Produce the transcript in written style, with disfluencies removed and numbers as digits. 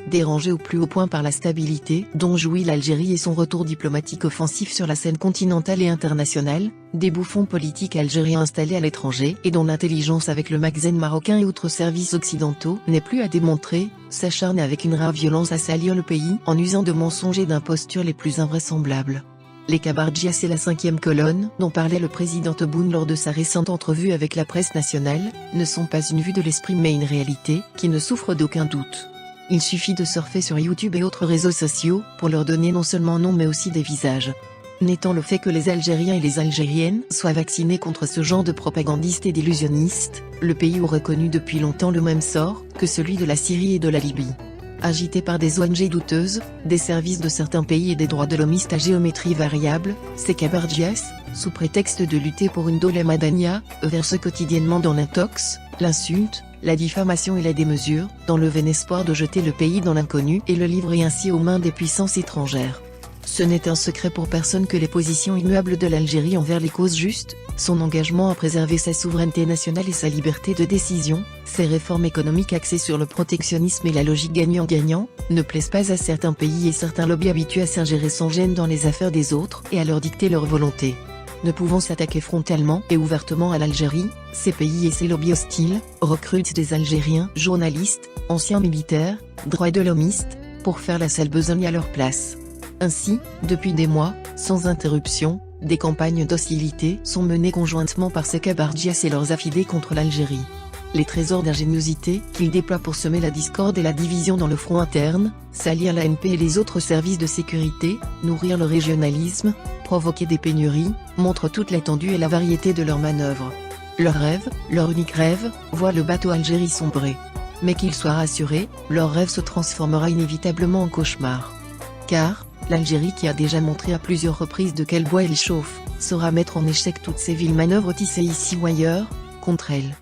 dérangée au plus haut point par la stabilité dont jouit l'Algérie et son retour diplomatique offensif sur la scène continentale et internationale, des bouffons politiques algériens installés à l'étranger et dont l'intelligence avec le Makhzen marocain et autres services occidentaux n'est plus à démontrer, s'acharnent avec une rare violence à salir le pays en usant de mensonges et d'impostures les plus invraisemblables. Les Kabardias et la 5e colonne, dont parlait le président Tebboune lors de sa récente entrevue avec la presse nationale, ne sont pas une vue de l'esprit mais une réalité qui ne souffre d'aucun doute. Il suffit de surfer sur YouTube et autres réseaux sociaux pour leur donner non seulement nom mais aussi des visages. N'étant le fait que les Algériens et les Algériennes soient vaccinés contre ce genre de propagandistes et d'illusionnistes, le pays aurait connu depuis longtemps le même sort que celui de la Syrie et de la Libye. Agités par des ONG douteuses, des services de certains pays et des droits de l'hommiste à géométrie variable, ces Kabardias, sous prétexte de lutter pour une Dola Madania, versent quotidiennement dans l'intox, l'insulte, la diffamation et la démesure, dans le vain espoir de jeter le pays dans l'inconnu et le livrer ainsi aux mains des puissances étrangères. Ce n'est un secret pour personne que les positions immuables de l'Algérie envers les causes justes, son engagement à préserver sa souveraineté nationale et sa liberté de décision, ses réformes économiques axées sur le protectionnisme et la logique gagnant-gagnant, ne plaisent pas à certains pays et certains lobbies habitués à s'ingérer sans gêne dans les affaires des autres et à leur dicter leur volonté. Ne pouvant s'attaquer frontalement et ouvertement à l'Algérie, ces pays et ces lobbies hostiles recrutent des Algériens, journalistes, anciens militaires, droits de l'homiste, pour faire la sale besogne à leur place. Ainsi, depuis des mois, sans interruption, des campagnes d'hostilité sont menées conjointement par ces Kabardias et leurs affidés contre l'Algérie. Les trésors d'ingéniosité qu'ils déploient pour semer la discorde et la division dans le front interne, salir l'ANP et les autres services de sécurité, nourrir le régionalisme, provoquer des pénuries, montrent toute l'étendue et la variété de leurs manœuvres. Leur rêve, leur unique rêve, voit le bateau Algérie sombrer. Mais qu'ils soient rassurés, leur rêve se transformera inévitablement en cauchemar. Car, l'Algérie qui a déjà montré à plusieurs reprises de quel bois elle chauffe, saura mettre en échec toutes ces viles manœuvres tissées ici ou ailleurs, contre elle.